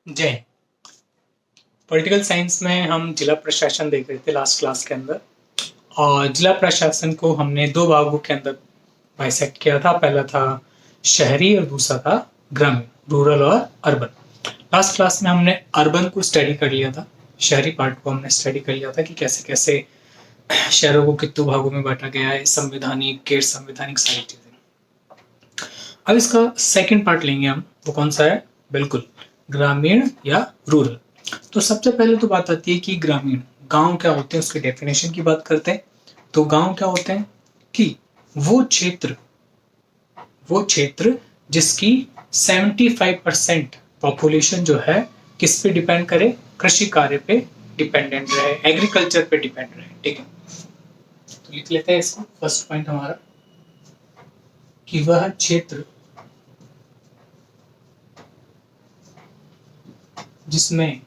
जय। Political science में हम जिला प्रशासन देख रहे थे लास्ट क्लास के अंदर, और जिला प्रशासन को हमने दो भागों के अंदर बाइसेक्ट किया था। पहला था शहरी और दूसरा था ग्रामीण, रूरल और अर्बन। लास्ट क्लास में हमने अर्बन को स्टडी कर लिया था, शहरी पार्ट को हमने स्टडी कर लिया था कि कैसे कैसे शहरों को कितने भागों में बांटा गया है, संवैधानिक, गैर संवैधानिक, सारी चीजें। अब इसका सेकंड पार्ट लेंगे हम, वो कौन सा है? बिल्कुल ग्रामीण या रूरल। तो सबसे पहले तो बात आती है कि ग्रामीण गांव क्या होते हैं, उसके डेफिनेशन की बात करते हैं। तो गांव क्या होते हैं कि वो क्षेत्र जिसकी 75% पॉपुलेशन जो है किस पे डिपेंड करे? कृषि कार्य पे डिपेंडेंट रहे, एग्रीकल्चर पे डिपेंड रहे। ठीक है, तो लिख लेते हैं इसको। फर्स्ट पॉइंट हमारा कि वह क्षेत्र जिसमें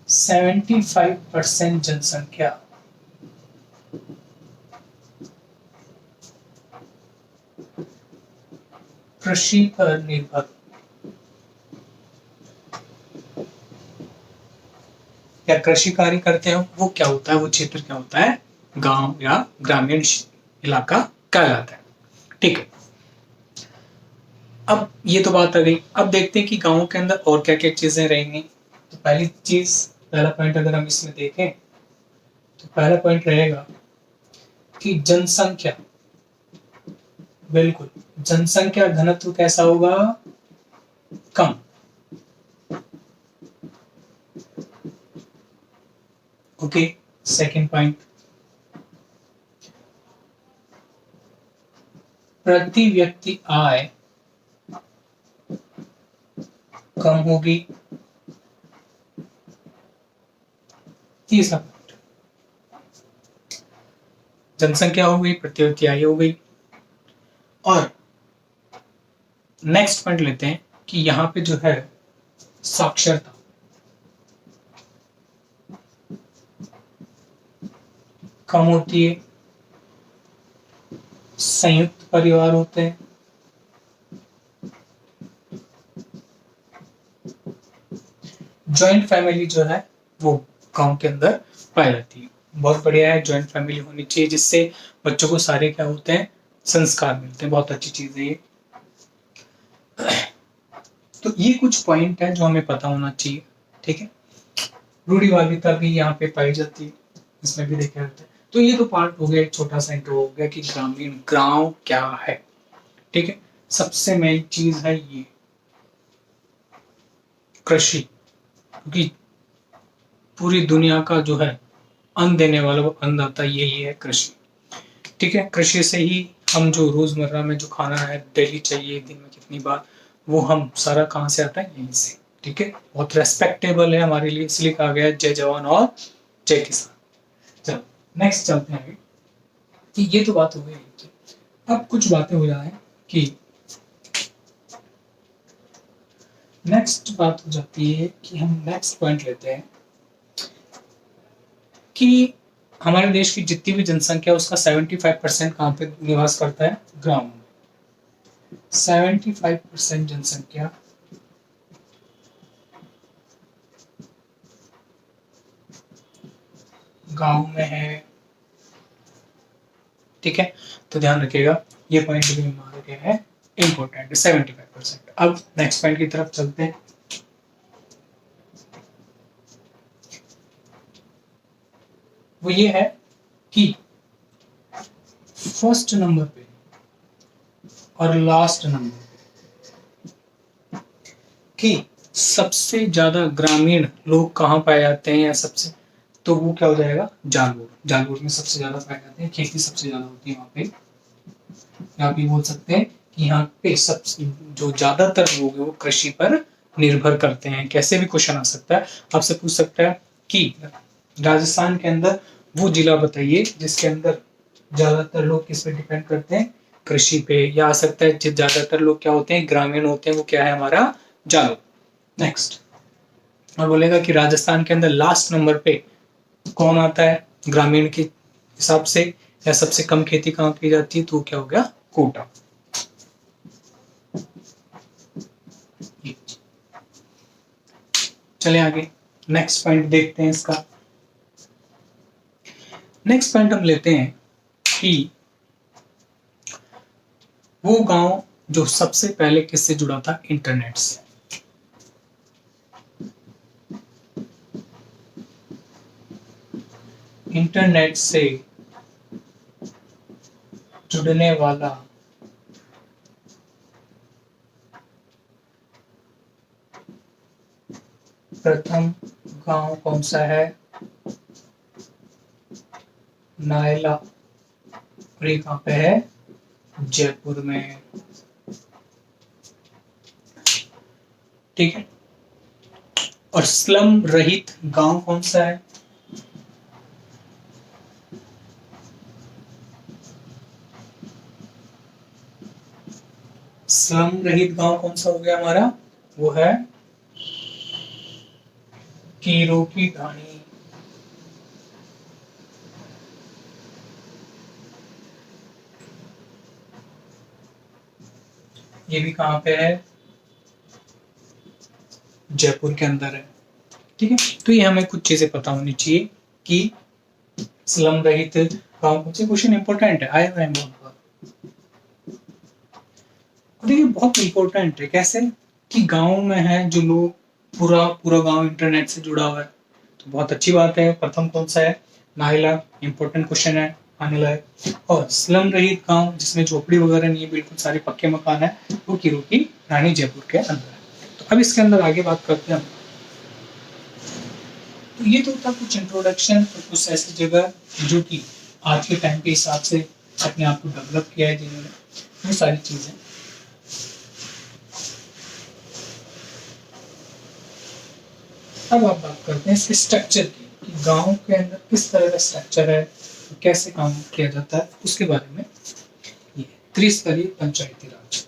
75% जनसंख्या कृषि पर निर्भर या कृषि कार्य करते हैं, वो क्या होता है? वो क्षेत्र क्या होता है? गांव या ग्रामीण इलाका कहलाता है। ठीक है, अब ये तो बात आ गई। अब देखते हैं कि गांव के अंदर और क्या क्या चीजें रहेंगी। तो पहला पॉइंट अगर हम इसमें देखें तो पहला पॉइंट रहेगा कि जनसंख्या, बिल्कुल जनसंख्या घनत्व कैसा होगा? कम। ओके, सेकंड पॉइंट, प्रति व्यक्ति आय कम होगी। तीसरा पॉइंट, जनसंख्या हो गई, प्रति व्यक्ति आय हो गई। और नेक्स्ट पॉइंट लेते हैं कि यहाँ पे जो है साक्षरता कम होती है, संयुक्त परिवार होते हैं, जॉइंट फैमिली जो है वो गांव के अंदर पाई जाती है। बहुत बढ़िया है, जॉइंट फैमिली होनी चाहिए जिससे बच्चों को सारे क्या होते हैं? संस्कार मिलते हैं। बहुत अच्छी चीज है ये। तो ये कुछ पॉइंट है जो हमें पता होना चाहिए। ठीक है, रूढ़िवादिता भी यहाँ पे पाई जाती है, इसमें भी देखा जाता है। तो ये तो पार्ट हो गया, एक छोटा सा इंट्रो हो गया कि ग्रामीण गांव क्या है। ठीक है, सबसे मेन चीज है ये कृषि, क्योंकि पूरी दुनिया का जो है अन्न देने वाला वो अन्नदाता यही है, कृषि। ठीक है, कृषि से ही हम जो रोजमर्रा में जो खाना है डेली चाहिए, दिन में कितनी बार, वो हम सारा कहाँ से आता है? यहीं से। ठीक है, बहुत रेस्पेक्टेबल है हमारे लिए, इसलिए कहा गया जय जवान और जय किसान। चलो नेक्स्ट चलते हैं आगे। कि ये तो बात हो गई। अब कुछ बातें हो जाए कि नेक्स्ट बात हो जाती है कि हम नेक्स्ट पॉइंट लेते हैं कि हमारे देश की जितनी भी जनसंख्या उसका 75% कहाँ पे निवास करता है? गांव में। 75% जनसंख्या गांव में है। ठीक है, तो ध्यान रखिएगा ये पॉइंट भी हमारे क्या है? इंपॉर्टेंट है, 75%। अब नेक्स्ट पॉइंट की तरफ चलते हैं। वो ये है कि फर्स्ट नंबर पे और लास्ट नंबर कि सबसे ज्यादा ग्रामीण लोग कहाँ पाए जाते हैं, या सबसे, तो वो क्या हो जाएगा? जालौर। जालौर में सबसे ज्यादा पाए जाते हैं, खेती सबसे ज्यादा होती है वहाँ पे। यहाँ पे बोल सकते हैं कि यहाँ पे सब जो ज्यादातर लोग हैं वो कृषि पर निर्भर करते हैं। कैसे भी क्वेश्चन आ सकता है, आपसे पूछ सकता है कि राजस्थान के अंदर वो जिला बताइए जिसके अंदर ज्यादातर लोग किस पे डिपेंड करते हैं? कृषि पे। या आ सकता है ज्यादातर लोग क्या होते हैं? ग्रामीण होते हैं, वो क्या है हमारा? जालौर। नेक्स्ट, और बोलेगा कि राजस्थान के अंदर लास्ट नंबर पे कौन आता है ग्रामीण के हिसाब से, या सबसे कम खेती कहाँ की जाती है? तो क्या हो गया? कोटा। चले आगे, नेक्स्ट पॉइंट देखते हैं इसका। नेक्स्ट पॉइंट हम लेते हैं कि वो गांव जो सबसे पहले किससे जुड़ा था? इंटरनेट से। इंटरनेट से जुड़ने वाला प्रथम गांव कौन सा है? नायला। और ये कहाँ पे है? जयपुर में। ठीक है। और स्लम रहित गांव कौन सा है? स्लम रहित गांव कौन सा हो गया हमारा? वो है कीरों की ढाणी। ये भी कहाँ पे है? जयपुर के अंदर है। ठीक है, तो ये हमें कुछ चीजें पता होनी चाहिए कि स्लम रहित गांव कौन से। क्वेश्चन इंपॉर्टेंट है, आया हुआ है बहुत बार। देखिए बहुत इंपॉर्टेंट है, कैसे कि गांव में है जो लोग, पूरा पूरा गांव इंटरनेट से जुड़ा हुआ है, तो बहुत अच्छी बात है। प्रथम कौन सा है? नाहिला। इंपॉर्टेंट क्वेश्चन है, आने लायक। और स्लम रहित गांव जिसमें झोपड़ी वगैरह नहीं है, बिल्कुल सारे पक्के मकान है, वो कीरों की रानी जयपुर के अंदर है। तो अब इसके अंदर आगे बात करते हैं हम। तो ये तो था कुछ इंट्रोडक्शन और कुछ ऐसी जगह जो कि आज के टाइम के हिसाब से अपने आप को डेवलप किया है जिन्होंने, वो सारी चीजें। अब आप बात करते हैं इसके स्ट्रक्चर की, कि गांव के अंदर किस तरह का स्ट्रक्चर है, कैसे काम किया जाता है, उसके बारे में। ये त्रिस्तरीय पंचायती राज।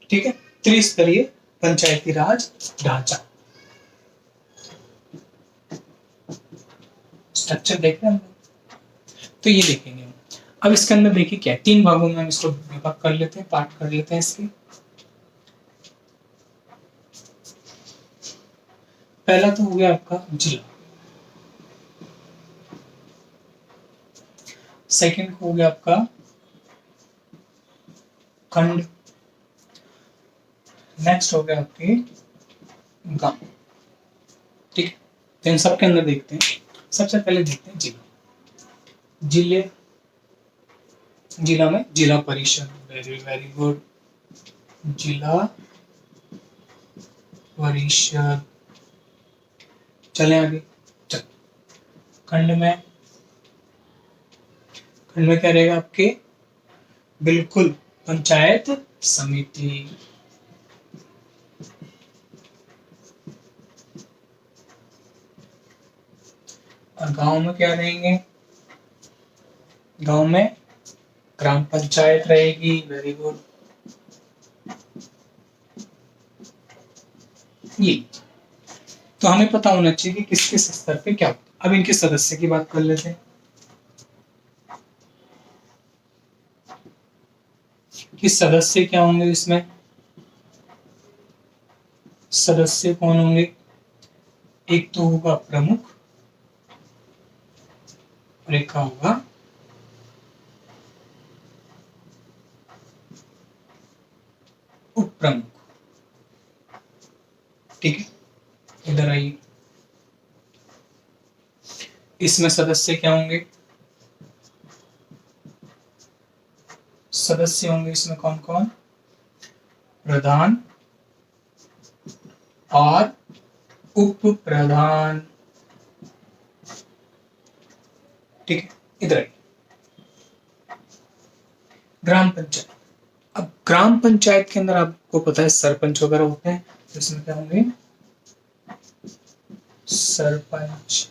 ठीक है, त्रिस्तरीय पंचायती राज ढांचा। स्ट्रक्चर देख रहे हैं हम, तो ये देखेंगे हम। अब इसके अंदर देखिए क्या है, 3 भागों में हम इसको विभाग कर लेते हैं, पार्ट कर लेते हैं इसके। पहला तो हो गया आपका जिला, सेकंड हो गया आपका खंड, नेक्स्ट हो गया आपके गांव। ठीक है, तो इन सबके अंदर देखते हैं। सबसे पहले देखते हैं जिला। जिले, जिला में जिला परिषद। Very very good. जिला परिषद। चले आगे। चल, खंड में, खंड में क्या रहेगा आपके? बिल्कुल, पंचायत समिति। और गांव में क्या रहेंगे? गांव में ग्राम पंचायत रहेगी। Very good. ये तो हमें पता होना चाहिए कि किस किस स्तर पे क्या होता है। अब इनके सदस्य की बात कर लेते हैं कि सदस्य क्या होंगे इसमें। सदस्य कौन होंगे? एक तो होगा प्रमुख और एक का होगा उप प्रमुख। ठीक है, इधर आइए। इसमें सदस्य क्या होंगे? सदस्य होंगे इसमें कौन कौन? प्रधान और उप प्रधान। ठीक है, इधर आइए। ग्राम पंचायत। अब ग्राम पंचायत के अंदर आपको पता है सरपंच वगैरह होते हैं, तो इसमें क्या होंगे? सरपंच।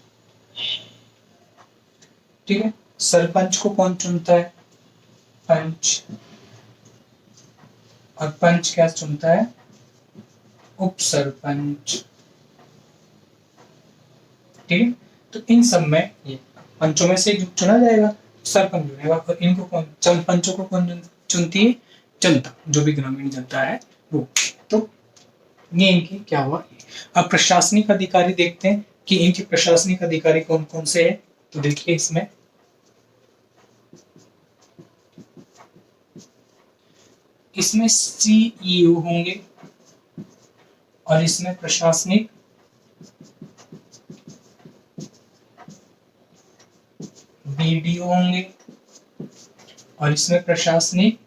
ठीक है, सरपंच को कौन चुनता है? पंच। और पंच क्या चुनता है? उप सरपंच। ठीक है, तो इन सब में ये पंचों में से चुना जाएगा, सरपंच चुनेगा। और इनको कौन, पंचों को कौन चुनती है? जनता, जो भी ग्रामीण जनता है वो। तो ये इनकी क्या हुआ। अब प्रशासनिक अधिकारी देखते हैं कि इनके प्रशासनिक अधिकारी कौन कौन से हैं। तो देखिए इसमें सीईओ होंगे और इसमें प्रशासनिक बीडीओ होंगे और इसमें प्रशासनिक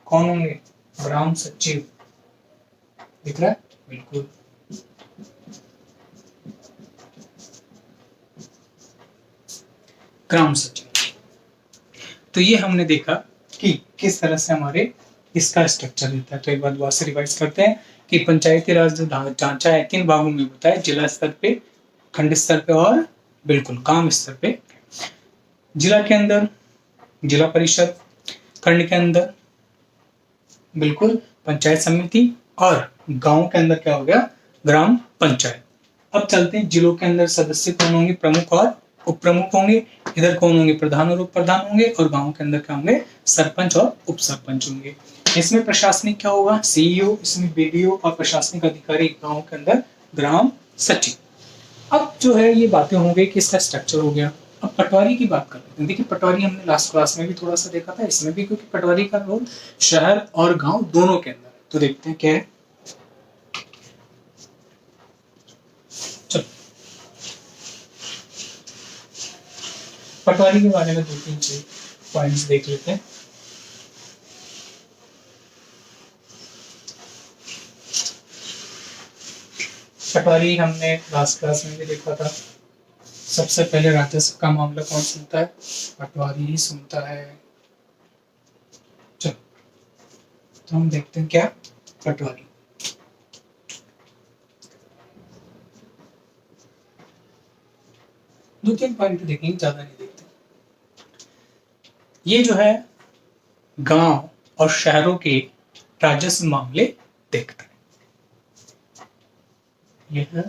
कौन होंगे? ग्राम सचिव। दिख रहा है? बिल्कुल। ग्राम सचिव। तो ये हमने देखा कि किस तरह से हमारे इसका स्ट्रक्चर रहता है। तो एक बार दोबारा से रिवाइज करते हैं कि पंचायती राज जो ढांचा है 3 भागों में होता है, जिला स्तर पे, खंड स्तर पे और बिल्कुल काम स्तर पे। जिला के अंदर जिला परिषद, खंड के अंदर बिल्कुल पंचायत समिति और गांव के अंदर क्या हो गया? ग्राम पंचायत। अब चलते हैं जिलों के अंदर सदस्य कौन होंगे? प्रमुख और उप प्रमुख होंगे। इधर कौन होंगे? प्रधान और उप प्रधान होंगे। और गांव के अंदर क्या होंगे? सरपंच और उप सरपंच होंगे। इसमें प्रशासनिक क्या होगा? सीईओ, इसमें बीडीओ और प्रशासनिक अधिकारी गांव के अंदर ग्राम सचिव। अब जो है ये बातें हो गई कि इसका स्ट्रक्चर हो गया। अब पटवारी की बात करते हैं। देखिए पटवारी हमने लास्ट क्लास में भी थोड़ा सा देखा था, इसमें भी, क्योंकि पटवारी का रोल शहर और गांव दोनों के अंदर है। तो देखते हैं क्या है। चलो पटवारी के बारे में 2-3 पॉइंट्स देख लेते हैं। पटवारी हमने लास्ट क्लास में भी देखा था। सबसे पहले राजस्व का मामला कौन सुनता है? पटवारी ही सुनता है। चलो तो हम देखते हैं क्या पटवारी। दो तीन पॉइंट देखेंगे, ज्यादा नहीं देखते। ये जो है गांव और शहरों के राजस्व मामले देखता है। यह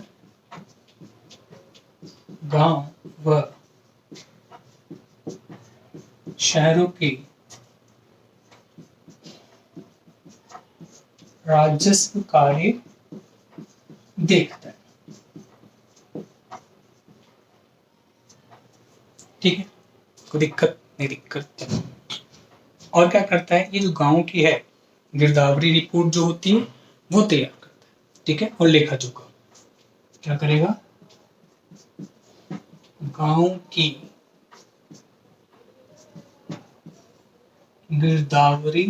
गांव व शहरों के राजस्व कार्य देखता है। ठीक है, कोई दिक्कत नहीं? दिक्कत। और क्या करता है? ये जो गांव की है गिरदावरी रिपोर्ट जो होती है वो तैयार करता है। ठीक है, और लेखा जोखा क्या करेगा? गांव की गिरदावरी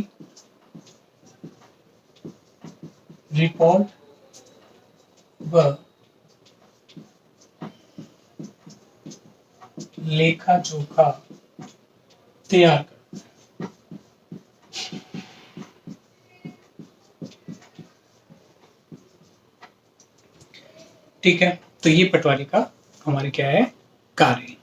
रिपोर्ट व लेखा जोखा तैयार कर। ठीक है, तो ये पटवारी का हमारे क्या है? कार्य।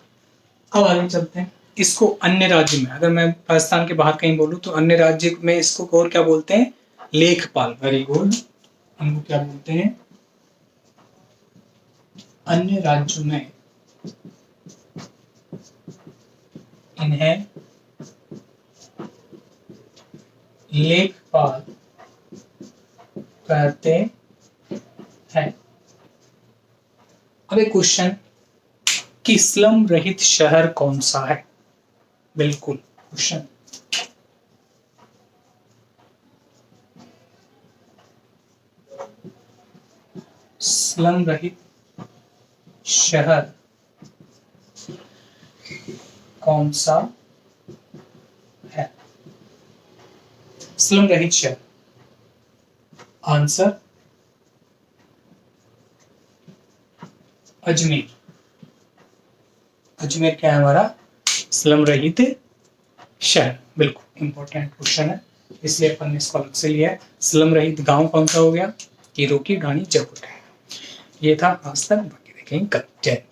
अब आगे चलते हैं। इसको अन्य राज्य में, अगर मैं राजस्थान के बाहर कहीं बोलूं तो अन्य राज्य में इसको और क्या बोलते हैं? लेखपाल। Very good. हमको क्या बोलते हैं? अन्य राज्यों में इन्हें लेखपाल कहते हैं। अब एक क्वेश्चन कि स्लम रहित शहर कौन सा है? बिल्कुल क्वेश्चन। स्लम रहित शहर कौन सा है? स्लम रहित शहर, आंसर अजमेर। अजमेर क्या है हमारा? स्लम रहित शहर। बिल्कुल इंपॉर्टेंट क्वेश्चन है, इसलिए अपन ने इसको अलग से लिया है। स्लम रहित गांव कौन सा हो गया? कीरों की ढाणी जयपुर। ये था आज तक, बाकी देखेंगे कल। जय।